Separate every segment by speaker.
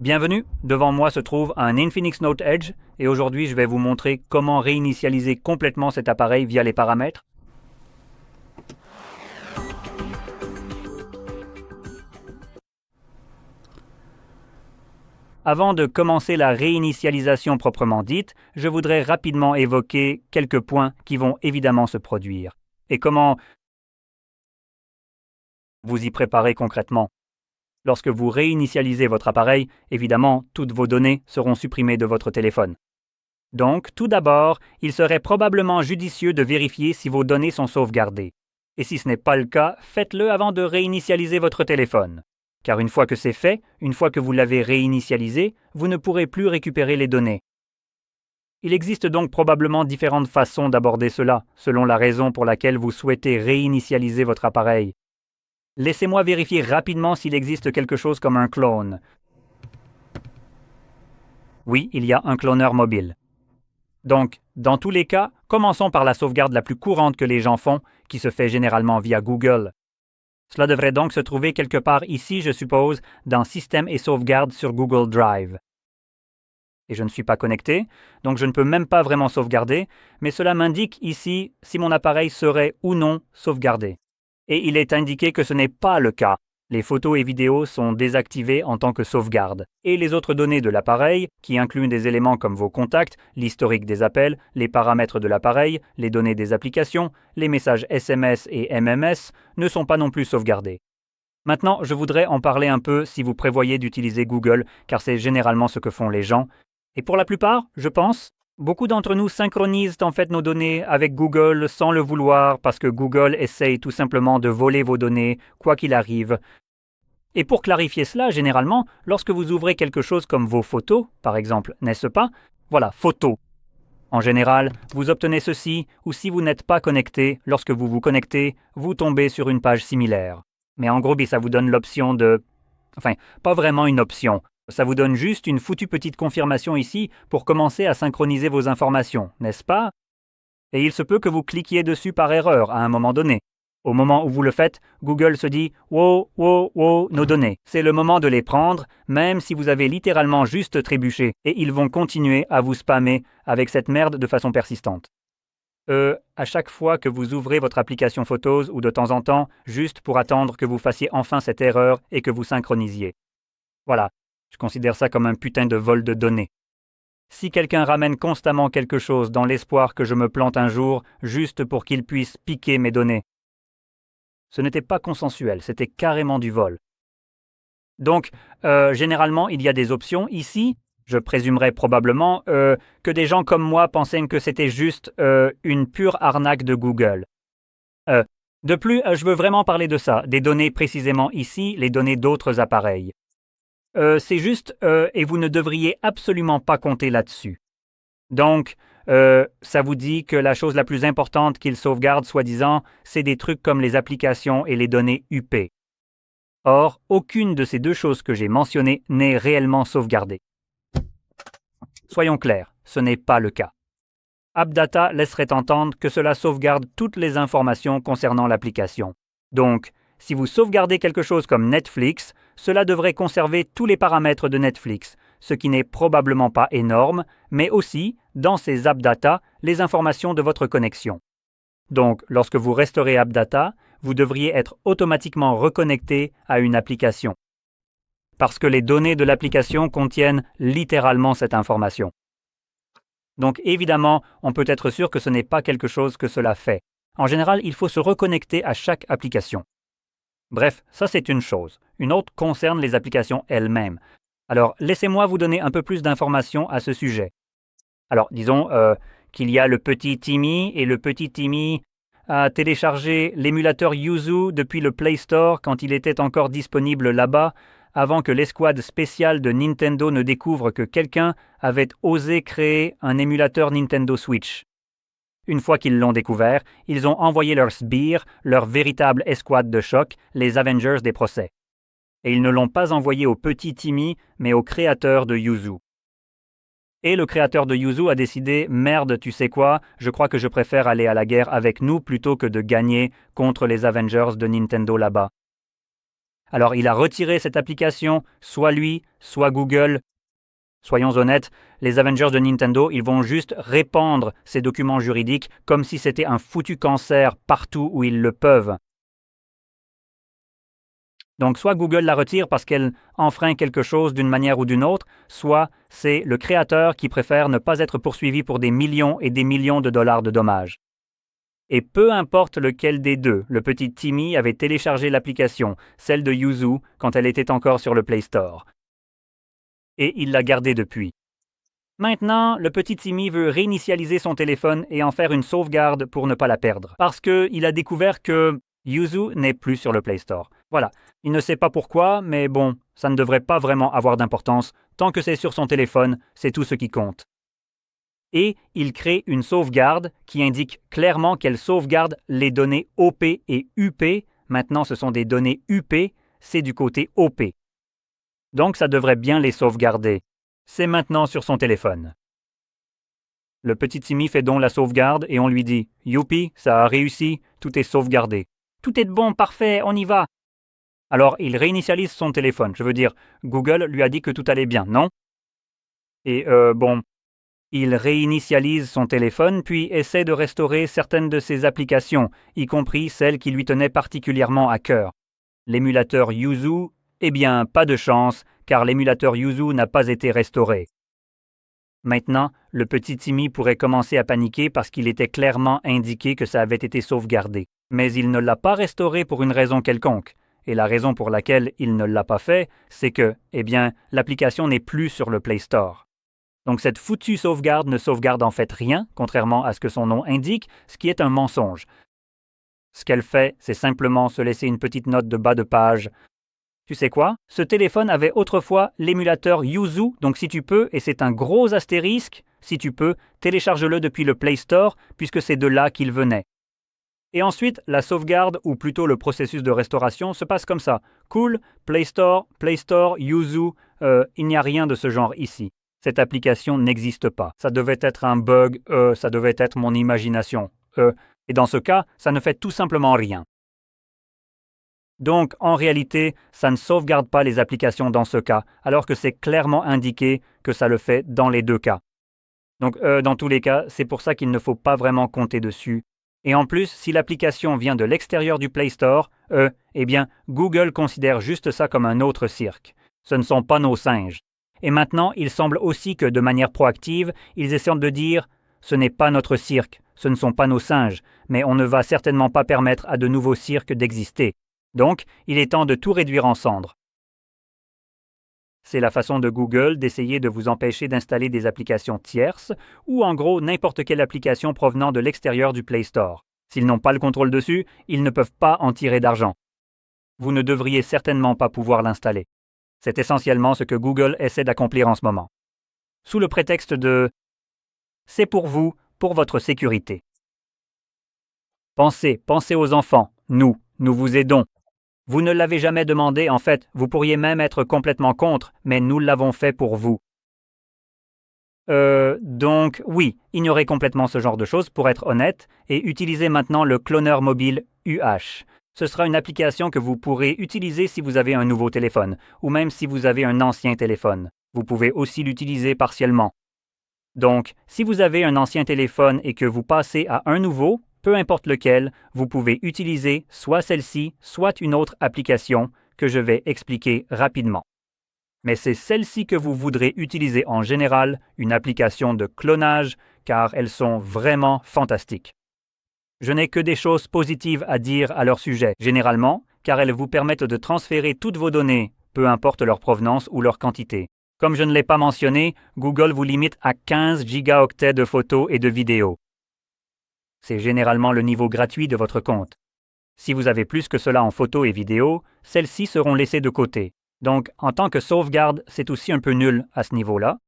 Speaker 1: Bienvenue, devant moi se trouve un Infinix Note Edge et aujourd'hui je vais vous montrer comment réinitialiser complètement cet appareil via les paramètres. Avant de commencer la réinitialisation proprement dite, je voudrais rapidement évoquer quelques points qui vont évidemment se produire et comment vous y préparer concrètement. Lorsque vous réinitialisez votre appareil, évidemment, toutes vos données seront supprimées de votre téléphone. Donc, tout d'abord, il serait probablement judicieux de vérifier si vos données sont sauvegardées. Et si ce n'est pas le cas, faites-le avant de réinitialiser votre téléphone. Car une fois que c'est fait, une fois que vous l'avez réinitialisé, vous ne pourrez plus récupérer les données. Il existe donc probablement différentes façons d'aborder cela, selon la raison pour laquelle vous souhaitez réinitialiser votre appareil. Laissez-moi vérifier rapidement s'il existe quelque chose comme un clone. Oui, il y a un cloneur mobile. Donc, dans tous les cas, commençons par la sauvegarde la plus courante que les gens font, qui se fait généralement via Google. Cela devrait donc se trouver quelque part ici, je suppose, dans Système et sauvegarde sur Google Drive. Et je ne suis pas connecté, donc je ne peux même pas vraiment sauvegarder, mais cela m'indique ici si mon appareil serait ou non sauvegardé. Et il est indiqué que ce n'est pas le cas. Les photos et vidéos sont désactivées en tant que sauvegarde. Et les autres données de l'appareil, qui incluent des éléments comme vos contacts, l'historique des appels, les paramètres de l'appareil, les données des applications, les messages SMS et MMS, ne sont pas non plus sauvegardés. Maintenant, je voudrais en parler un peu si vous prévoyez d'utiliser Google, car c'est généralement ce que font les gens. Et pour la plupart, je pense, beaucoup d'entre nous synchronisent en fait nos données avec Google sans le vouloir parce que Google essaye tout simplement de voler vos données, quoi qu'il arrive. Et pour clarifier cela, généralement, lorsque vous ouvrez quelque chose comme vos photos, par exemple, n'est-ce pas? Voilà, photos. En général, vous obtenez ceci, ou si vous n'êtes pas connecté, lorsque vous vous connectez, vous tombez sur une page similaire. Mais en gros, ça vous donne l'option de... Enfin, pas vraiment une option. Ça vous donne juste une foutue petite confirmation ici pour commencer à synchroniser vos informations, n'est-ce pas? Et il se peut que vous cliquiez dessus par erreur à un moment donné. Au moment où vous le faites, Google se dit « Wow, wow, wow, nos données ». C'est le moment de les prendre, même si vous avez littéralement juste trébuché, et ils vont continuer à vous spammer avec cette merde de façon persistante. À chaque fois que vous ouvrez votre application Photos ou de temps en temps, juste pour attendre que vous fassiez enfin cette erreur et que vous synchronisiez. Voilà. Je considère ça comme un putain de vol de données. Si quelqu'un ramène constamment quelque chose dans l'espoir que je me plante un jour, juste pour qu'il puisse piquer mes données, ce n'était pas consensuel, c'était carrément du vol. Donc, généralement, il y a des options. Ici, je présumerais probablement que des gens comme moi pensaient que c'était juste une pure arnaque de Google. De plus, je veux vraiment parler de ça, des données précisément ici, les données d'autres appareils. C'est juste, et vous ne devriez absolument pas compter là-dessus. Donc, ça vous dit que la chose la plus importante qu'il sauvegarde, soi-disant, c'est des trucs comme les applications et les données UP. Or, aucune de ces deux choses que j'ai mentionnées n'est réellement sauvegardée. Soyons clairs, ce n'est pas le cas. AppData laisserait entendre que cela sauvegarde toutes les informations concernant l'application. Donc, si vous sauvegardez quelque chose comme Netflix, cela devrait conserver tous les paramètres de Netflix, ce qui n'est probablement pas énorme, mais aussi, dans ces AppData, les informations de votre connexion. Donc, lorsque vous resterez AppData, vous devriez être automatiquement reconnecté à une application. Parce que les données de l'application contiennent littéralement cette information. Donc, évidemment, on peut être sûr que ce n'est pas quelque chose que cela fait. En général, il faut se reconnecter à chaque application. Bref, ça c'est une chose. Une autre concerne les applications elles-mêmes. Alors, laissez-moi vous donner un peu plus d'informations à ce sujet. Alors, disons qu'il y a le petit Timmy, et le petit Timmy a téléchargé l'émulateur Yuzu depuis le Play Store quand il était encore disponible là-bas, avant que l'escouade spéciale de Nintendo ne découvre que quelqu'un avait osé créer un émulateur Nintendo Switch. Une fois qu'ils l'ont découvert, ils ont envoyé leurs sbires, leur véritable escouade de choc, les Avengers des procès. Et ils ne l'ont pas envoyé au petit Timmy, mais au créateur de Yuzu. Et le créateur de Yuzu a décidé « Merde, tu sais quoi, je crois que je préfère aller à la guerre avec nous plutôt que de gagner contre les Avengers de Nintendo là-bas. » Alors il a retiré cette application, soit lui, soit Google. Soyons honnêtes, les Avengers de Nintendo, ils vont juste répandre ces documents juridiques comme si c'était un foutu cancer partout où ils le peuvent. Donc soit Google la retire parce qu'elle enfreint quelque chose d'une manière ou d'une autre, soit c'est le créateur qui préfère ne pas être poursuivi pour des millions et des millions de dollars de dommages. Et peu importe lequel des deux, le petit Timmy avait téléchargé l'application, celle de Yuzu, quand elle était encore sur le Play Store. Et il l'a gardée depuis. Maintenant, le petit Timmy veut réinitialiser son téléphone et en faire une sauvegarde pour ne pas la perdre, parce qu'il a découvert que Yuzu n'est plus sur le Play Store. Voilà, il ne sait pas pourquoi, mais bon, ça ne devrait pas vraiment avoir d'importance. Tant que c'est sur son téléphone, c'est tout ce qui compte. Et il crée une sauvegarde qui indique clairement qu'elle sauvegarde les données OP et UP. Maintenant, ce sont des données UP, c'est du côté OP. Donc, ça devrait bien les sauvegarder. C'est maintenant sur son téléphone. Le petit Timmy fait donc la sauvegarde et on lui dit « Youpi, ça a réussi, tout est sauvegardé. »« Tout est bon, parfait, on y va !» Alors, il réinitialise son téléphone. Je veux dire, Google lui a dit que tout allait bien, non? Et il réinitialise son téléphone puis essaie de restaurer certaines de ses applications, y compris celles qui lui tenaient particulièrement à cœur. L'émulateur Yuzu, eh bien, pas de chance, car l'émulateur Yuzu n'a pas été restauré. Maintenant, le petit Timmy pourrait commencer à paniquer parce qu'il était clairement indiqué que ça avait été sauvegardé. Mais il ne l'a pas restauré pour une raison quelconque. Et la raison pour laquelle il ne l'a pas fait, c'est que, l'application n'est plus sur le Play Store. Donc cette foutue sauvegarde ne sauvegarde en fait rien, contrairement à ce que son nom indique, ce qui est un mensonge. Ce qu'elle fait, c'est simplement se laisser une petite note de bas de page. Tu sais quoi? Ce téléphone avait autrefois l'émulateur Yuzu, donc si tu peux, et c'est un gros astérisque, si tu peux, télécharge-le depuis le Play Store, puisque c'est de là qu'il venait. Et ensuite, la sauvegarde, ou plutôt le processus de restauration, se passe comme ça. Cool, Play Store, Yuzu, il n'y a rien de ce genre ici. Cette application n'existe pas. Ça devait être un bug, ça devait être mon imagination. Et dans ce cas, ça ne fait tout simplement rien. Donc, en réalité, ça ne sauvegarde pas les applications dans ce cas, alors que c'est clairement indiqué que ça le fait dans les deux cas. Donc, dans tous les cas, c'est pour ça qu'il ne faut pas vraiment compter dessus. Et en plus, si l'application vient de l'extérieur du Play Store, Google considère juste ça comme un autre cirque. Ce ne sont pas nos singes. Et maintenant, il semble aussi que, de manière proactive, ils essaient de dire « ce n'est pas notre cirque, ce ne sont pas nos singes, mais on ne va certainement pas permettre à de nouveaux cirques d'exister. Donc, il est temps de tout réduire en cendres. » C'est la façon de Google d'essayer de vous empêcher d'installer des applications tierces ou en gros n'importe quelle application provenant de l'extérieur du Play Store. S'ils n'ont pas le contrôle dessus, ils ne peuvent pas en tirer d'argent. Vous ne devriez certainement pas pouvoir l'installer. C'est essentiellement ce que Google essaie d'accomplir en ce moment. Sous le prétexte de « c'est pour vous, pour votre sécurité ». Pensez aux enfants. Nous vous aidons. Vous ne l'avez jamais demandé, en fait, vous pourriez même être complètement contre, mais nous l'avons fait pour vous. Donc, oui, ignorez complètement ce genre de choses, pour être honnête, et utilisez maintenant le cloneur mobile UH. Ce sera une application que vous pourrez utiliser si vous avez un nouveau téléphone, ou même si vous avez un ancien téléphone. Vous pouvez aussi l'utiliser partiellement. Donc, si vous avez un ancien téléphone et que vous passez à un nouveau, peu importe lequel, vous pouvez utiliser soit celle-ci, soit une autre application que je vais expliquer rapidement. Mais c'est celle-ci que vous voudrez utiliser en général, une application de clonage, car elles sont vraiment fantastiques. Je n'ai que des choses positives à dire à leur sujet, généralement, car elles vous permettent de transférer toutes vos données, peu importe leur provenance ou leur quantité. Comme je ne l'ai pas mentionné, Google vous limite à 15 gigaoctets de photos et de vidéos. C'est généralement le niveau gratuit de votre compte. Si vous avez plus que cela en photos et vidéos, celles-ci seront laissées de côté. Donc, en tant que sauvegarde, c'est aussi un peu nul à ce niveau-là.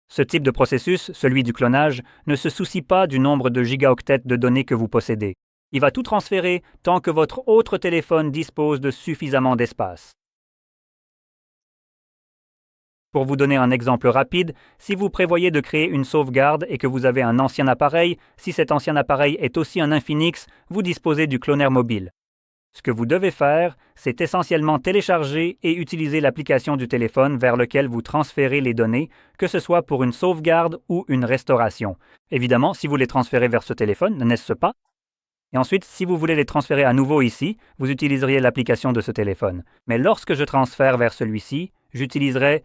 Speaker 1: Ce type de processus, celui du clonage, ne se soucie pas du nombre de gigaoctets de données que vous possédez. Il va tout transférer tant que votre autre téléphone dispose de suffisamment d'espace. Pour vous donner un exemple rapide, si vous prévoyez de créer une sauvegarde et que vous avez un ancien appareil, si cet ancien appareil est aussi un Infinix, vous disposez du cloneur mobile. Ce que vous devez faire, c'est essentiellement télécharger et utiliser l'application du téléphone vers lequel vous transférez les données, que ce soit pour une sauvegarde ou une restauration. Évidemment, si vous les transférez vers ce téléphone, n'est-ce pas? Et ensuite, si vous voulez les transférer à nouveau ici, vous utiliseriez l'application de ce téléphone. Mais lorsque je transfère vers celui-ci, j'utiliserai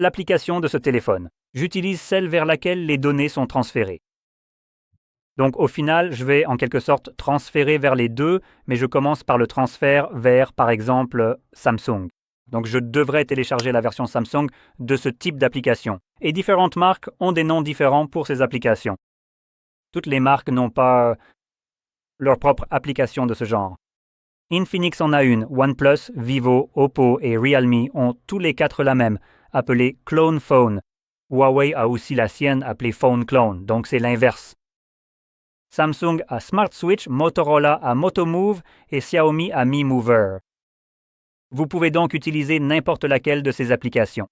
Speaker 1: l'application de ce téléphone. J'utilise celle vers laquelle les données sont transférées. Donc au final, je vais en quelque sorte transférer vers les deux, mais je commence par le transfert vers, par exemple, Samsung. Donc je devrais télécharger la version Samsung de ce type d'application. Et différentes marques ont des noms différents pour ces applications. Toutes les marques n'ont pas leur propre application de ce genre. Infinix en a une, OnePlus, Vivo, Oppo et Realme ont tous les quatre la même, appelée Clone Phone. Huawei a aussi la sienne appelée Phone Clone, donc c'est l'inverse. Samsung a Smart Switch, Motorola a Motomove et Xiaomi a Mi Mover. Vous pouvez donc utiliser n'importe laquelle de ces applications.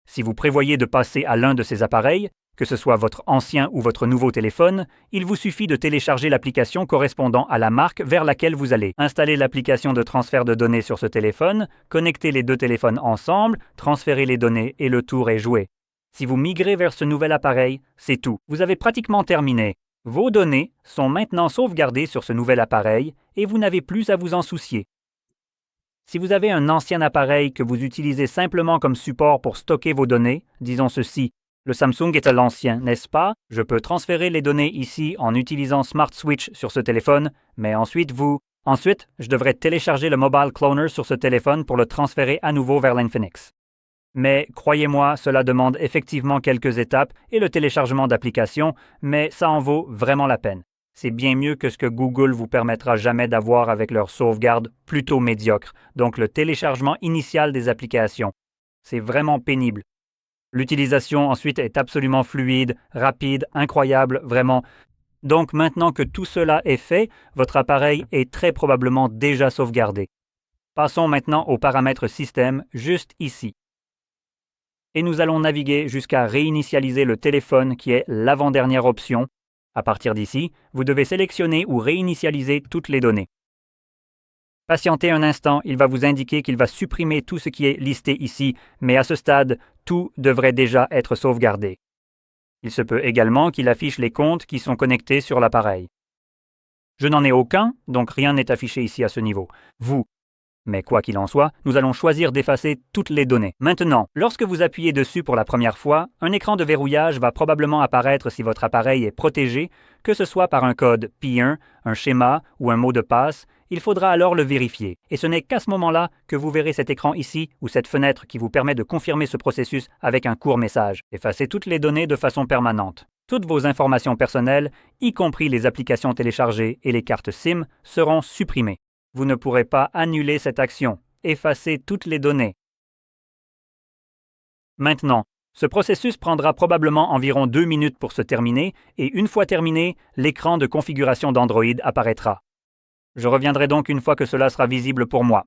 Speaker 1: Si vous prévoyez de passer à l'un de ces appareils, que ce soit votre ancien ou votre nouveau téléphone, il vous suffit de télécharger l'application correspondant à la marque vers laquelle vous allez. Installer l'application de transfert de données sur ce téléphone, connecter les deux téléphones ensemble, transférer les données et le tour est joué. Si vous migrez vers ce nouvel appareil, c'est tout. Vous avez pratiquement terminé. Vos données sont maintenant sauvegardées sur ce nouvel appareil et vous n'avez plus à vous en soucier. Si vous avez un ancien appareil que vous utilisez simplement comme support pour stocker vos données, disons ceci, le Samsung est à l'ancien, n'est-ce pas? Je peux transférer les données ici en utilisant Smart Switch sur ce téléphone, mais ensuite je devrais télécharger le Mobile Cloner sur ce téléphone pour le transférer à nouveau vers l'Infinix. Mais croyez-moi, cela demande effectivement quelques étapes et le téléchargement d'applications, mais ça en vaut vraiment la peine. C'est bien mieux que ce que Google vous permettra jamais d'avoir avec leur sauvegarde plutôt médiocre, donc le téléchargement initial des applications. C'est vraiment pénible. L'utilisation ensuite est absolument fluide, rapide, incroyable, vraiment. Donc maintenant que tout cela est fait, votre appareil est très probablement déjà sauvegardé. Passons maintenant aux paramètres système, juste ici. Et nous allons naviguer jusqu'à réinitialiser le téléphone qui est l'avant-dernière option. À partir d'ici, vous devez sélectionner ou réinitialiser toutes les données. Patientez un instant, il va vous indiquer qu'il va supprimer tout ce qui est listé ici, mais à ce stade, tout devrait déjà être sauvegardé. Il se peut également qu'il affiche les comptes qui sont connectés sur l'appareil. Je n'en ai aucun, donc rien n'est affiché ici à ce niveau. Mais quoi qu'il en soit, nous allons choisir d'effacer toutes les données. Maintenant, lorsque vous appuyez dessus pour la première fois, un écran de verrouillage va probablement apparaître si votre appareil est protégé, que ce soit par un code P1, un schéma ou un mot de passe. Il faudra alors le vérifier. Et ce n'est qu'à ce moment-là que vous verrez cet écran ici ou cette fenêtre qui vous permet de confirmer ce processus avec un court message. Effacez toutes les données de façon permanente. Toutes vos informations personnelles, y compris les applications téléchargées et les cartes SIM, seront supprimées. Vous ne pourrez pas annuler cette action. Effacez toutes les données. Maintenant, ce processus prendra probablement environ 2 minutes pour se terminer et une fois terminé, l'écran de configuration d'Android apparaîtra. Je reviendrai donc une fois que cela sera visible pour moi.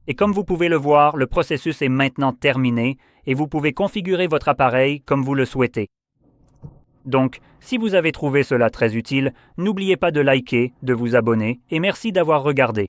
Speaker 1: Et comme vous pouvez le voir, le processus est maintenant terminé et vous pouvez configurer votre appareil comme vous le souhaitez. Donc, si vous avez trouvé cela très utile, n'oubliez pas de liker, de vous abonner et merci d'avoir regardé.